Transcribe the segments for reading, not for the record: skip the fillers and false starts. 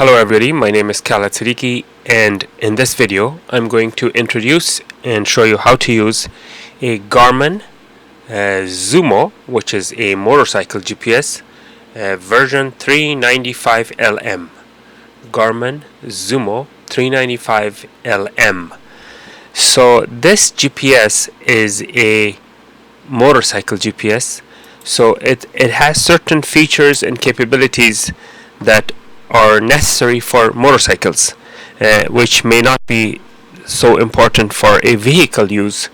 Hello everybody, my name is Khaled Siddiqui, and in this video I'm going to introduce and show you how to use a Garmin Zumo, which is a motorcycle GPS, version 395LM. Garmin Zumo 395LM. So this GPS is a motorcycle GPS, so it has certain features and capabilities that are necessary for motorcycles, which may not be so important for a vehicle use,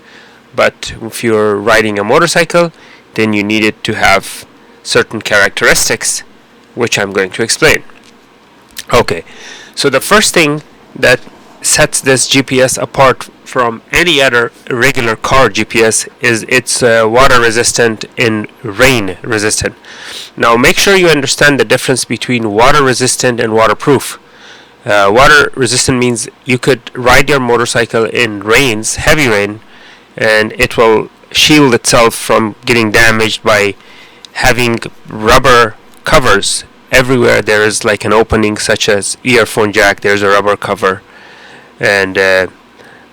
but if you're riding a motorcycle, then you need it to have certain characteristics, which I'm going to explain. Okay, so the first thing that sets this GPS apart from any other regular car GPS is it's water resistant and rain resistant. Now make sure you understand the difference between water resistant and waterproof. Water resistant means you could ride your motorcycle in rains, heavy rain, and it will shield itself from getting damaged by having rubber covers everywhere. There is like an opening, such as earphone jack, there's a rubber cover. And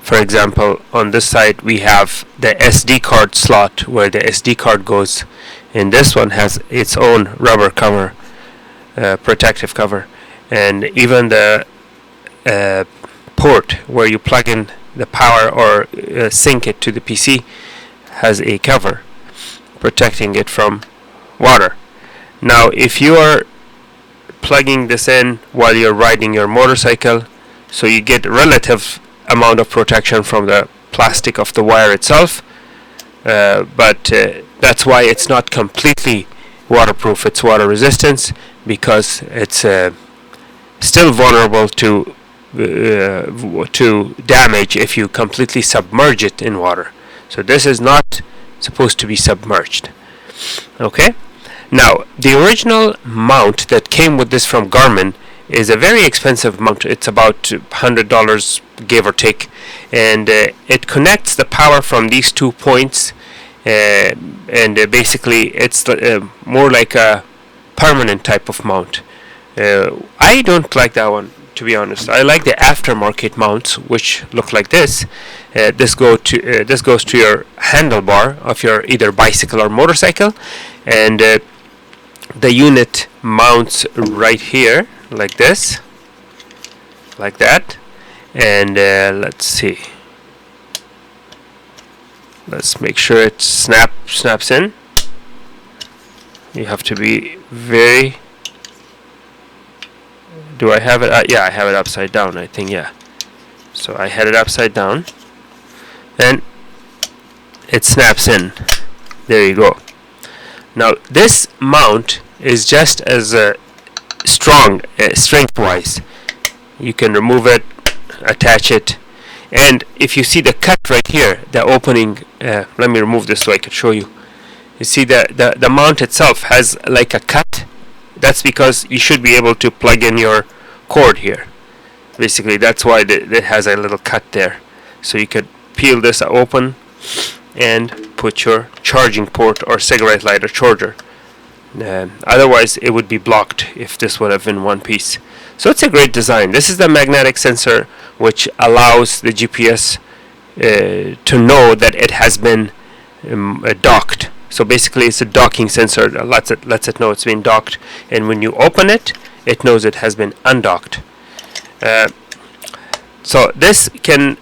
for example, on this side we have the SD card slot where the SD card goes, and this one has its own rubber cover, protective cover. And even the port where you plug in the power or sync it to the PC has a cover protecting it from water. Now if you are plugging this in while you're riding your motorcycle, so you get relative amount of protection from the plastic of the wire itself, but that's why it's not completely waterproof. It's water resistance because it's still vulnerable to damage if you completely submerge it in water. So this is not supposed to be submerged. Okay, now the original mount that came with this from Garmin is a very expensive mount. It's about $100 give or take, and it connects the power from these 2 points, and basically it's more like a permanent type of mount. I don't like that one, to be honest. I like the aftermarket mounts, which look like this. This goes to your handlebar of your either bicycle or motorcycle, and the unit mounts right here like this, like that. And let's see, let's make sure it snaps in. You have to be very, do I have it? Yeah, I have it upside down, I think. Yeah, so I had it upside down and it snaps in. There you go. Now this mount is just as strong strength wise. You can remove it, attach it, and if you see the cut right here, the opening, let me remove this so I can show you. You see the mount itself has like a cut. That's because you should be able to plug in your cord here. Basically that's why it has a little cut there, so you could peel this open and put your charging port or cigarette lighter charger. Otherwise it would be blocked if this would have been one piece. So it's a great design. This is the magnetic sensor which allows the GPS to know that it has been docked. So basically it's a docking sensor that lets it know it's been docked, and when you open it, it knows it has been undocked. So this can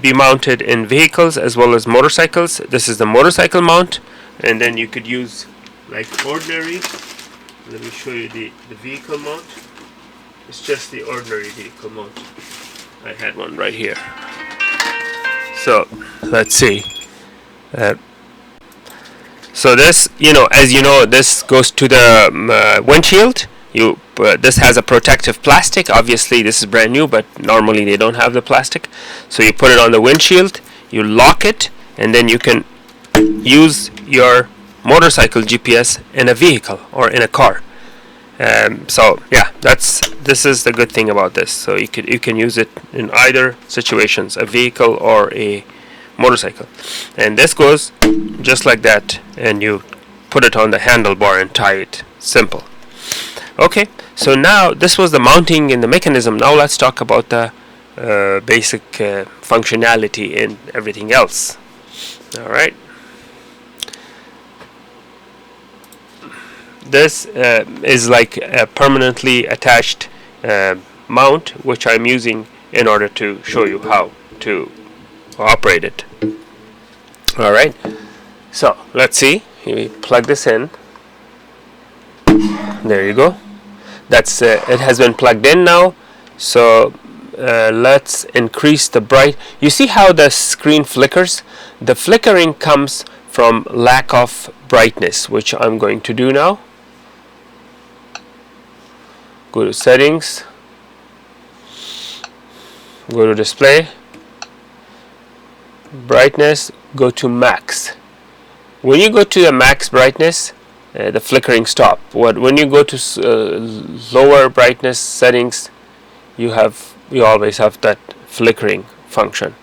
be mounted in vehicles as well as motorcycles. This is the motorcycle mount, and then you could use like ordinary. Let me show you the vehicle mount. It's just the ordinary vehicle mount. I had one right here. So let's see. So this, as you know, this goes to the windshield. This has a protective plastic. Obviously this is brand new, but normally they don't have the plastic. So you put it on the windshield, you lock it, and then you can use your motorcycle GPS in a vehicle or in a car. So yeah, this is the good thing about this. So you can use it in either situations, a vehicle or a motorcycle. And this goes just like that, and you put it on the handlebar and tie it. Simple. Okay, so now this was the mounting and the mechanism. Now let's talk about the basic functionality and everything else. All right. This is like a permanently attached mount, which I'm using in order to show you how to operate it. All right. So let's see. You plug this in. There you go. That's it has been plugged in now. So let's increase the bright. You see how the screen flickers? The flickering comes from lack of brightness, which I'm going to do now. Go to settings, go to display, brightness, go to max. When you go to the max brightness, the flickering stop. When you go to lower brightness settings, you always have that flickering function.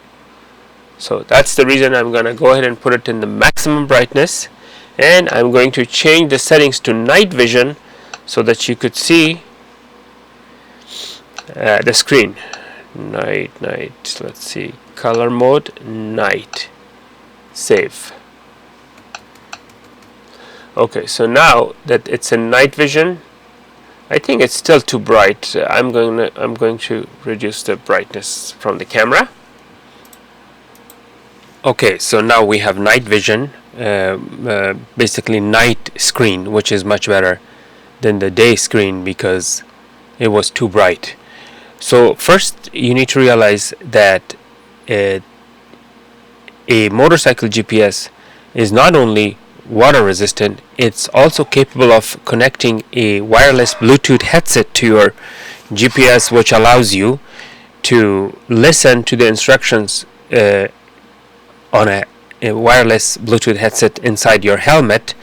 So that's the reason I'm going to go ahead and put it in the maximum brightness, and I'm going to change the settings to night vision so that you could see the screen. Night. Let's see. Color mode, night. Save. Okay, so now that it's in night vision, I think it's still too bright. I'm going to reduce the brightness from the camera. Okay, so now we have night vision, basically night screen, which is much better than the day screen because it was too bright. So first you need to realize that a motorcycle GPS is not only water resistant, it's also capable of connecting a wireless Bluetooth headset to your GPS, which allows you to listen to the instructions on a wireless Bluetooth headset inside your helmet,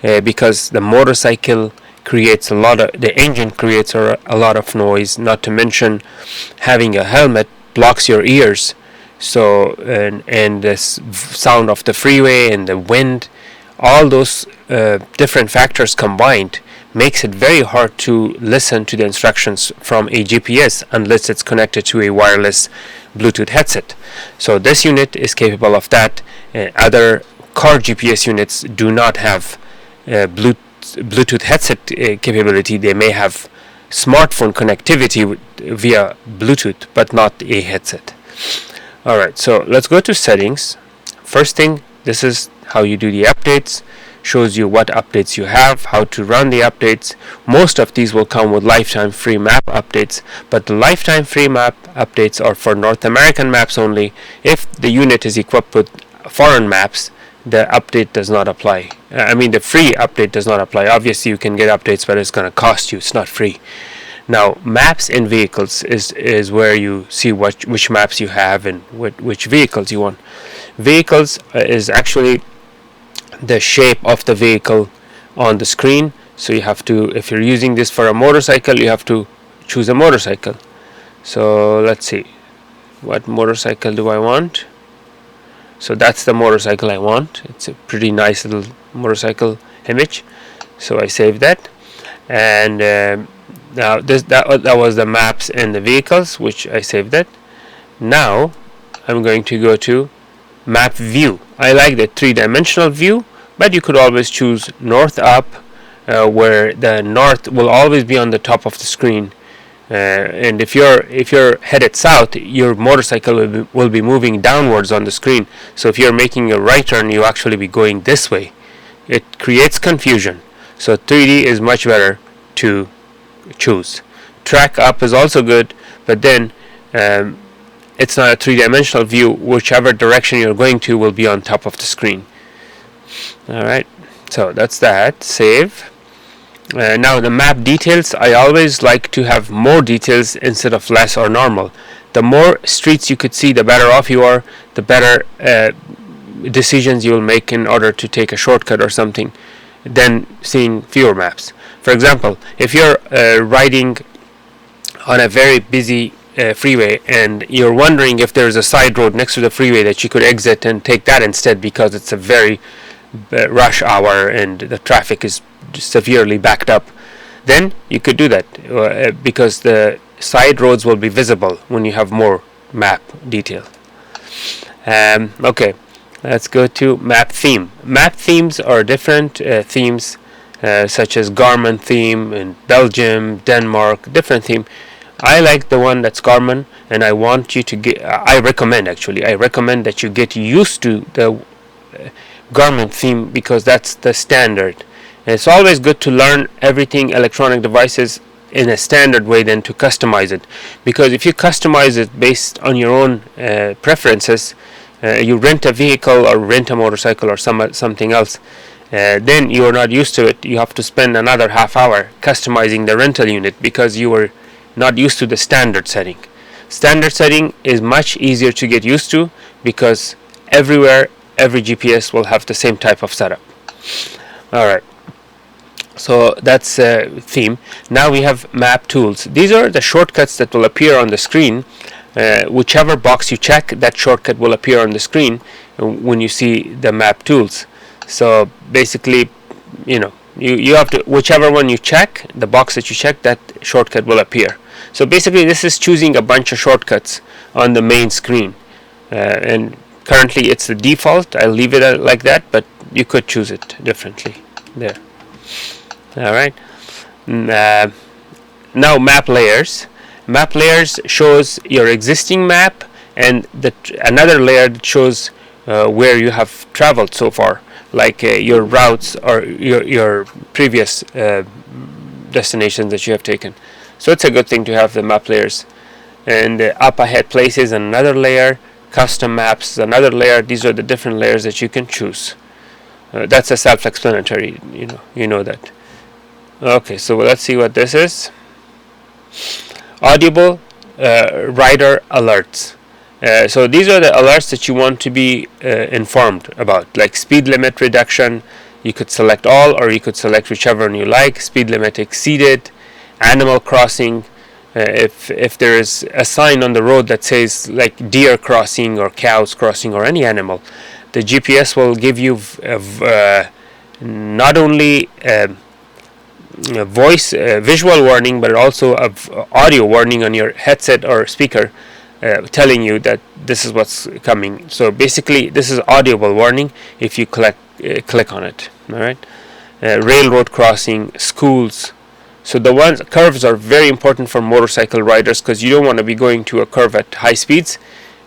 because the motorcycle creates the engine creates a lot of noise, not to mention having a helmet blocks your ears. So and the sound of the freeway and the wind, all those different factors combined makes it very hard to listen to the instructions from a GPS unless it's connected to a wireless Bluetooth headset. So this unit is capable of that. Other car GPS units do not have Bluetooth headset capability. They may have smartphone connectivity via Bluetooth, but not a headset. Alright, so let's go to settings. First thing, this is how you do the updates. Shows you what updates you have, how to run the updates. Most of these will come with lifetime free map updates, but the lifetime free map updates are for North American maps only. If the unit is equipped with foreign maps, the update does not apply. The free update does not apply. Obviously you can get updates, but it's going to cost you. It's not free. Now, maps in vehicles is where you see which maps you have and which vehicles you want. Vehicles is actually the shape of the vehicle on the screen. So you have to, if you're using this for a motorcycle, you have to choose a motorcycle. So let's see, what motorcycle do I want? So that's the motorcycle I want. It's a pretty nice little motorcycle image. So I saved that, and now that was the maps and the vehicles, which I saved that. Now I'm going to go to map view. I like the three-dimensional view, but you could always choose north up, where the north will always be on the top of the screen. And if you're headed south, your motorcycle will be moving downwards on the screen. So if you're making a right turn, you actually be going this way. It creates confusion. So 3D is much better to choose. Track up is also good, but then it's not a three-dimensional view. Whichever direction you're going to will be on top of the screen. Alright, so that's that. Save. Now the map details, I always like to have more details instead of less or normal. The more streets you could see, the better off you are, the better decisions you will make in order to take a shortcut or something than seeing fewer maps. For example, if you're riding on a very busy freeway and you're wondering if there's a side road next to the freeway that you could exit and take that instead because it's a very rush hour and the traffic is severely backed up, then you could do that because the side roads will be visible when you have more map detail. Okay, let's go to map theme. Map themes are different themes such as Garmin theme in Belgium, Denmark, different theme. I like the one that's Garmin, and I want you to get. I recommend that you get used to the Garmin theme because that's the standard. And it's always good to learn everything electronic devices in a standard way than to customize it, because if you customize it based on your own preferences, you rent a vehicle or rent a motorcycle or something else, then you are not used to it. You have to spend another half hour customizing the rental unit because you were not used to the standard setting. Standard setting is much easier to get used to because everywhere, every GPS will have the same type of setup. Alright, so that's theme. Now we have map tools. These are the shortcuts that will appear on the screen. Whichever box you check, that shortcut will appear on the screen when you see the map tools. So basically, you have to, whichever one you check, the box that you check, that shortcut will appear. So basically this is choosing a bunch of shortcuts on the main screen, and currently it's the default. I'll leave it like that, but you could choose it differently there. Alright, now map layers. Map layers shows your existing map, and another layer that shows where you have traveled so far, like your routes or your previous destinations that you have taken. So it's a good thing to have the map layers. And up ahead places, another layer. Custom maps is another layer. These are the different layers that you can choose. That's a self-explanatory. You know that. Okay, so let's see what this is. Audible rider alerts. So these are the alerts that you want to be informed about, like speed limit reduction. You could select all, or you could select whichever one you like. Speed limit exceeded, animal crossing. If there is a sign on the road that says like deer crossing or cows crossing or any animal, the GPS will give you not only visual warning, but also audio warning on your headset or speaker, telling you that this is what's coming. So basically this is audible warning if you click on it. Alright, railroad crossing, schools. So the curves are very important for motorcycle riders because you don't want to be going to a curve at high speeds.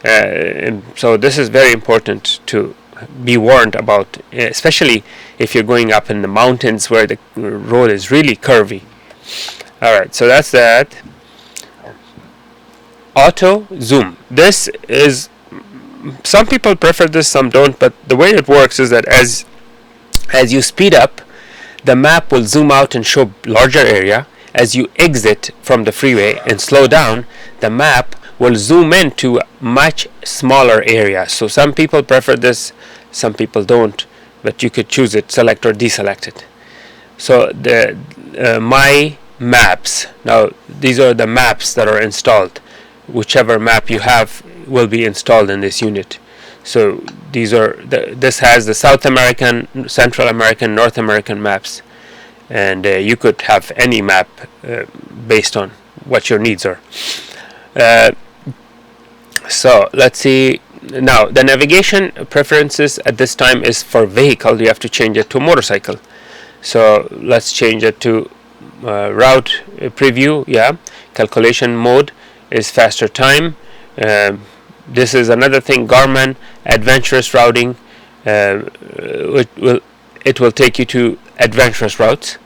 So this is very important to be warned about, especially if you're going up in the mountains where the road is really curvy. Alright, so that's that. Auto zoom. This is, some people prefer this, some don't, but the way it works is that as you speed up, the map will zoom out and show larger area. As you exit from the freeway and slow down, the map will zoom into a much smaller area. So some people prefer this, some people don't, but you could choose it, select or deselect it. So the my maps, now these are the maps that are installed. Whichever map you have will be installed in this unit. So these are this has the South American, Central American, North American maps, and you could have any map based on what your needs are. So let's see. Now the navigation preferences at this time is for vehicle. You have to change it to motorcycle. So let's change it to route preview. Yeah, calculation mode is faster time. This is another thing, Garmin adventurous routing. It will take you to adventurous routes.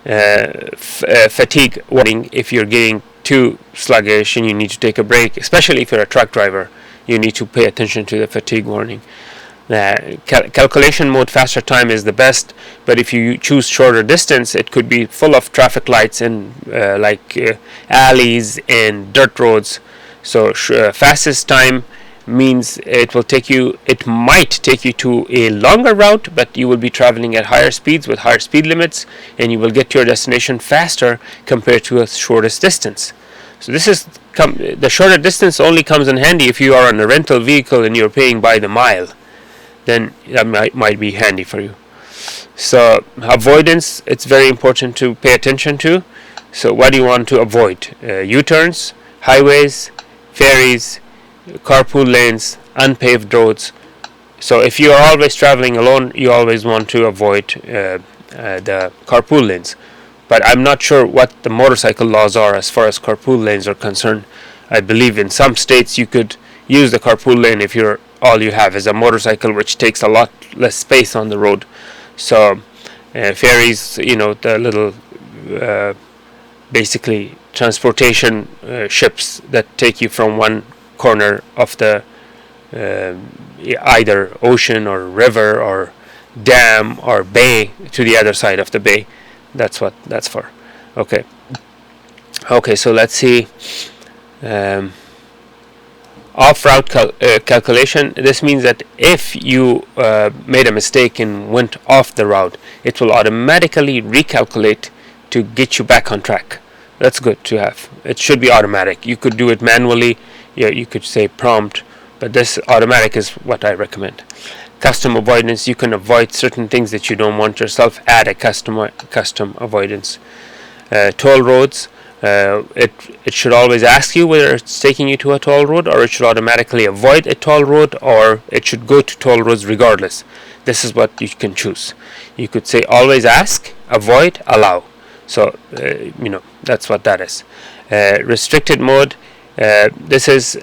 Fatigue warning, if you're getting too sluggish and you need to take a break, especially if you're a truck driver, you need to pay attention to the fatigue warning. Calculation mode faster time is the best, but if you choose shorter distance, it could be full of traffic lights and alleys and dirt roads. So fastest time means it might take you to a longer route, but you will be traveling at higher speeds with higher speed limits, and you will get to your destination faster compared to a shortest distance. So this is the shorter distance only comes in handy if you are on a rental vehicle and you're paying by the mile. Then that might be handy for you. So avoidance, it's very important to pay attention to. So what do you want to avoid? U-turns, highways, ferries, carpool lanes, unpaved roads. So if you are always traveling alone, you always want to avoid the carpool lanes. But I'm not sure what the motorcycle laws are as far as carpool lanes are concerned. I believe in some states you could use the carpool lane if all you have is a motorcycle, which takes a lot less space on the road. So ferries, the little basically transportation ships that take you from one corner of the either ocean or river or dam or bay to the other side of the bay. That's what that's for. Okay, so let's see. Off-route calculation. This means that if you made a mistake and went off the route, it will automatically recalculate to get you back on track. That's good to have. It should be automatic. You could do it manually. You could say prompt, but this automatic is what I recommend. Custom avoidance. You can avoid certain things that you don't want yourself. Add a custom avoidance. Toll roads. It should always ask you whether it's taking you to a toll road, or it should automatically avoid a toll road, or it should go to toll roads regardless. This is what you can choose. You could say always ask, avoid, allow. So that's what that is. Restricted mode. This is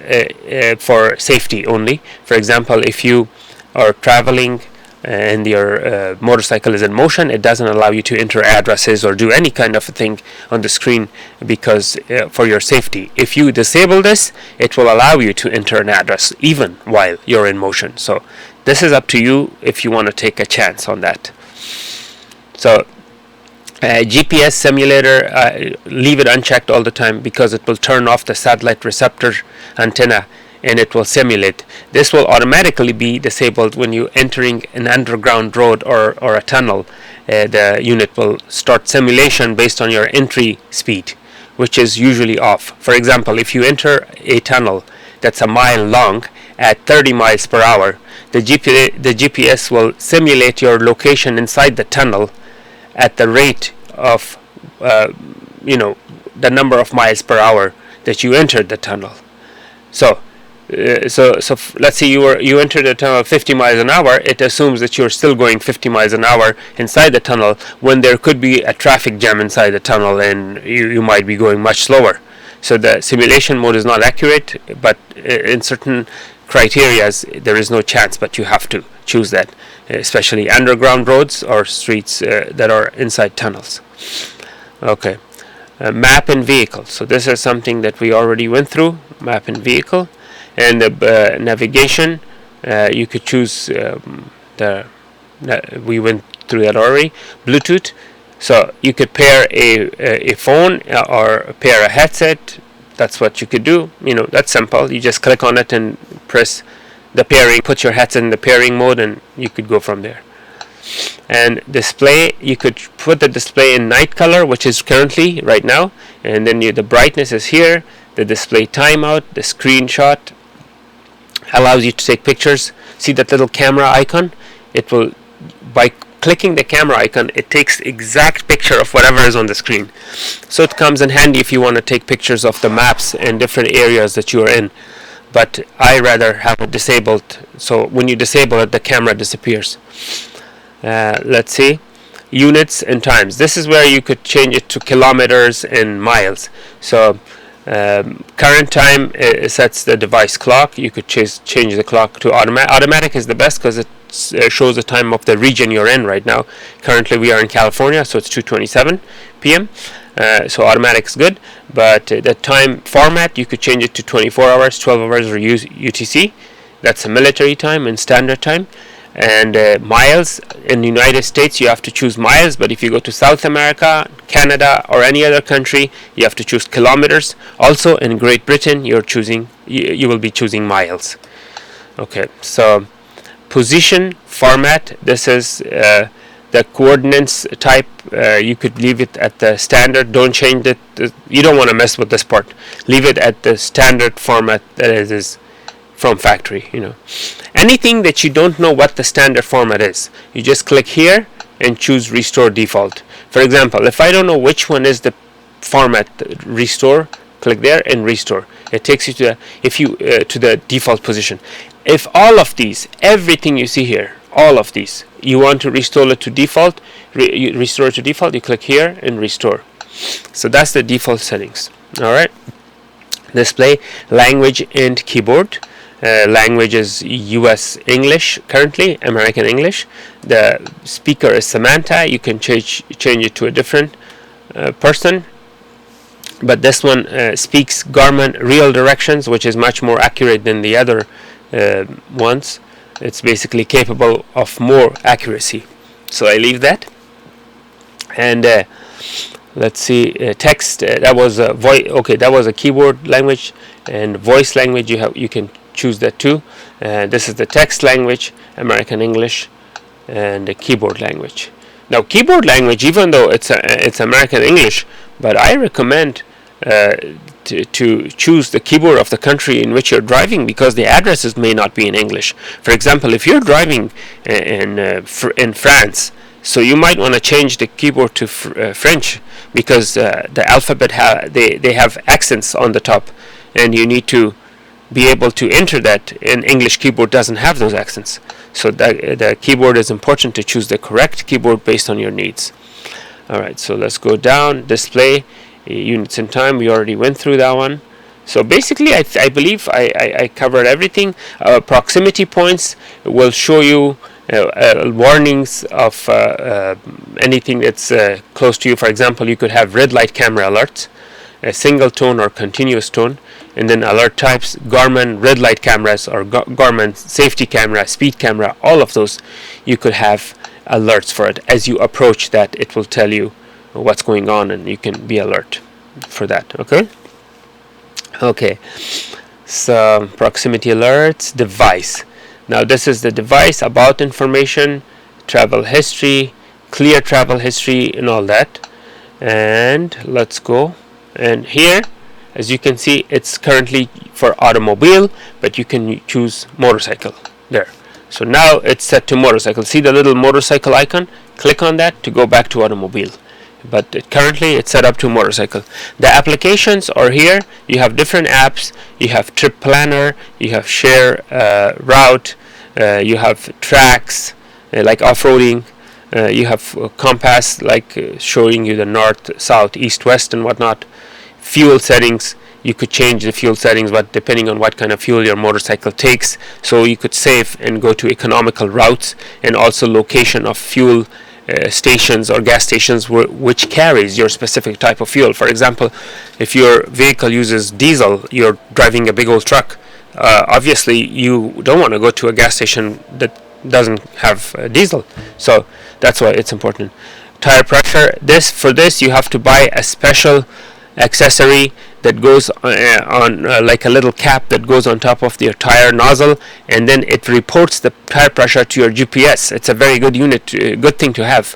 for safety only. For example, if you are traveling and your motorcycle is in motion, it doesn't allow you to enter addresses or do any kind of a thing on the screen, because for your safety. If you disable this, it will allow you to enter an address even while you're in motion. So this is up to you if you want to take a chance on that. So GPS simulator, leave it unchecked all the time, because it will turn off the satellite receptor antenna and it will simulate. This will automatically be disabled when you're entering an underground road or a tunnel. The unit will start simulation based on your entry speed, which is usually off. For example, if you enter a tunnel that's a mile long at 30 miles per hour, the GPS will simulate your location inside the tunnel at the rate of the number of miles per hour that you entered the tunnel. So let's say you entered the tunnel 50 miles an hour. It assumes that you're still going 50 miles an hour inside the tunnel, when there could be a traffic jam inside the tunnel and you might be going much slower. So the simulation mode is not accurate, but in certain criterias there is no chance, but you have to choose that, especially underground roads or streets that are inside tunnels. Okay, map in vehicle. So this is something that we already went through. Map in vehicle. And the navigation, you could choose we went through that already. Bluetooth. So you could pair a phone or pair a headset. That's what you could do. That's simple. You just click on it and press the pairing, put your headset in the pairing mode, and you could go from there. And display, you could put the display in night color, which is currently right now, and then the brightness is here. The display timeout, the screenshot, allows you to take pictures. See that little camera icon? It will, by clicking the camera icon, it takes exact picture of whatever is on the screen. So it comes in handy if you want to take pictures of the maps and different areas that you are in. But I rather have it disabled, so when you disable it, the camera disappears. Let's see, units and times. This is where you could change it to kilometers and miles. So current time sets the device clock. You could change the clock to automatic. Automatic is the best because it shows the time of the region you're in right now. Currently we are in California, so it's 2:27 p.m. So automatic is good, but the time format, you could change it to 24 hours, 12 hours, or UTC. That's a military time and standard time. And miles, in the United States you have to choose miles, but if you go to South America, Canada, or any other country, you have to choose kilometers. Also in Great Britain, you will be choosing miles. Okay, so position format, this is the coordinates type. You could leave it at the standard. Don't change it. You don't want to mess with this part. Leave it at the standard format that it is from factory. Anything that you don't know what the standard format is, you just click here and choose restore default. For example, if I don't know which one is the format restore, click there and restore. It takes you to the default position. If all of these, everything you see here, all of these, you want to restore it to default, restore it to default, you click here and restore. So that's the default settings. Alright. Display, language and keyboard. Language is US English currently, American English. The speaker is Samantha. You can change it to a different person. But this one speaks Garmin real directions, which is much more accurate than the other ones. It's basically capable of more accuracy. So I leave that. And let's see, text. That was a voice. Okay, that was a keyboard language, and voice language. You can choose that too. This is the text language, American English, and the keyboard language. Now, keyboard language, even though it's American English, but I recommend to choose the keyboard of the country in which you're driving, because the addresses may not be in English. For example, if you're driving in France, so you might want to change the keyboard to French, because the alphabet they have accents on the top, and you need to be able to enter that. An English keyboard doesn't have those accents. So the keyboard is important to choose the correct keyboard based on your needs. Alright, so let's go down. Display, units in time, we already went through that one. So basically I believe I covered everything. Proximity points will show you warnings of anything that's close to you. For example, you could have red light camera alerts, a single tone or continuous tone, and then alert types, Garmin red light cameras or Garmin safety camera, speed camera, all of those you could have alerts for it. As you approach that, it will tell you what's going on, and you can be alert for that. Okay, so proximity alerts, device. Now this is the device, about information, travel history, clear travel history, and all that. And let's go, and here, as you can see, it's currently for automobile, but you can choose motorcycle there. So now it's set to motorcycle. See the little motorcycle icon? Click on that to go back to automobile. But currently it's set up to motorcycle. The applications are here. You have different apps. You have trip planner. You have share route. You have tracks like off-roading. You have compass, like showing you the north, south, east, west, and whatnot. Fuel settings, you could change the fuel settings, but depending on what kind of fuel your motorcycle takes, so you could save and go to economical routes, and also location of fuel stations or gas stations which carries your specific type of fuel. For example, if your vehicle uses diesel, you're driving a big old truck, obviously you don't want to go to a gas station that doesn't have diesel. So that's why it's important. Tire pressure, for this you have to buy a special accessory that goes on like a little cap that goes on top of your tire nozzle, and then it reports the tire pressure to your GPS. It's a very good unit, good thing to have.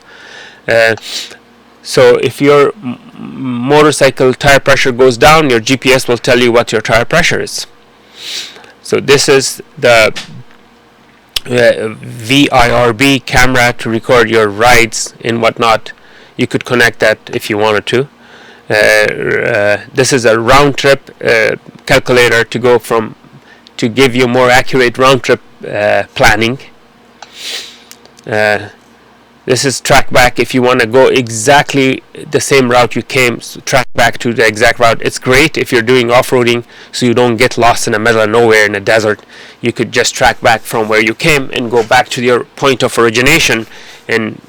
So if your motorcycle tire pressure goes down, your GPS will tell you what your tire pressure is. So this is the VIRB camera to record your rides and whatnot. You could connect that if you wanted to. This is a round trip calculator to give you more accurate round trip planning. This is track back. If you want to go exactly the same route you came, so track back to the exact route. It's great if you're doing off-roading, so you don't get lost in the middle of nowhere in a desert. You could just track back from where you came and go back to your point of origination and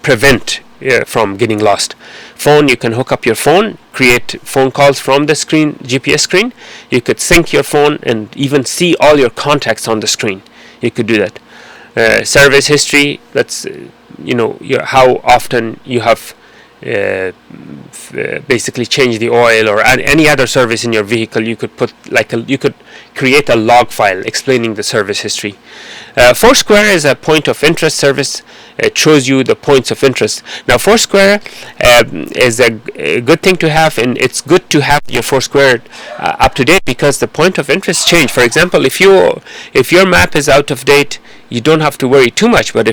prevent from getting lost. Phone, you can hook up your phone, create phone calls from the screen, GPS screen. You could sync your phone and even see all your contacts on the screen. You could do that. Service history, that's how often you have basically changed the oil or any other service in your vehicle. You could put you could create a log file explaining the service history. Foursquare is a point of interest service. It shows you the points of interest. Now Foursquare is a good thing to have, and it's good to have your Foursquare up to date, because the point of interest change. For example, if your map is out of date, you don't have to worry too much. But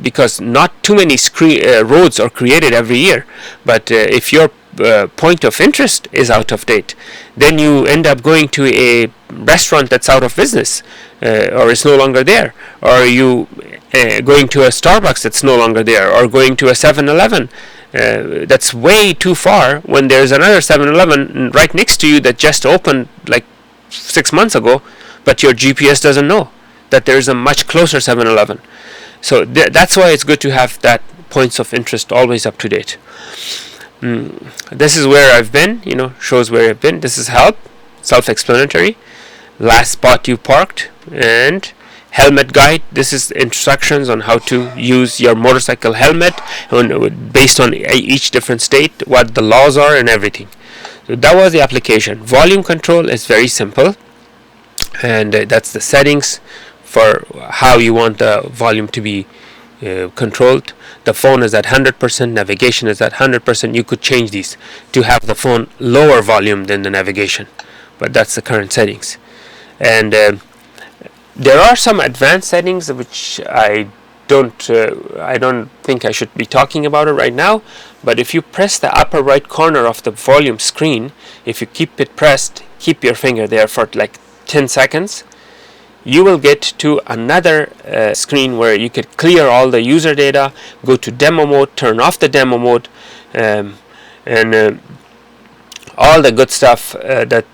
because not too many roads are created every year, but if your point of interest is out of date. Then you end up going to a restaurant that's out of business, or is no longer there, or you going to a Starbucks that's no longer there, or going to a 7-Eleven that's way too far when there's another 7-Eleven right next to you that just opened like 6 months ago, but your GPS doesn't know that there's a much closer 7-Eleven. So that's why it's good to have that points of interest always up to date. This is where I've been, shows where I've been. This is help, self-explanatory. Last spot you parked, and helmet guide. This is instructions on how to use your motorcycle helmet based on each different state, what the laws are and everything. So that was the application. Volume control is very simple, and that's the settings for how you want the volume to be controlled. The phone is at 100%, navigation is at 100%. You could change these to have the phone lower volume than the navigation, but that's the current settings. And there are some advanced settings which I don't think I should be talking about it right now. But if you press the upper right corner of the volume screen, if you keep it pressed, keep your finger there for like 10 seconds, you will get to another screen where you could clear all the user data, go to demo mode, turn off the demo mode, and all the good stuff that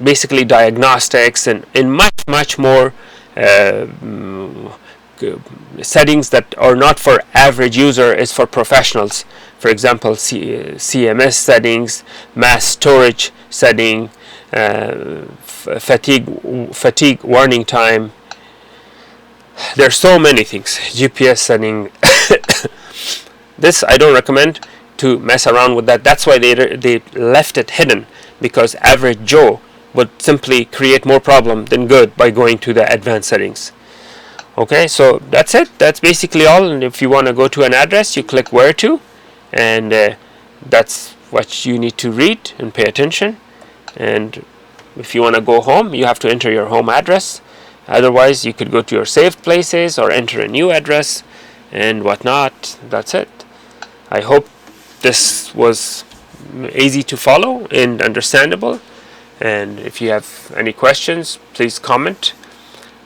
basically diagnostics and much more settings that are not for average user, is for professionals. For example, CMS settings, mass storage setting, fatigue warning time. There's so many things. GPS setting. This I don't recommend to mess around with that. That's why they left it hidden, because average Joe would simply create more problem than good by going to the advanced settings. Okay, so that's it. That's basically all. And if you want to go to an address, you click where to, and that's what you need to read and pay attention. And if you want to go home, you have to enter your home address. Otherwise, you could go to your saved places or enter a new address and whatnot. That's it. I hope this was easy to follow and understandable. And if you have any questions, please comment.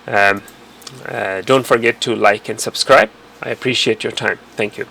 Don't forget to like and subscribe. I appreciate your time. Thank you.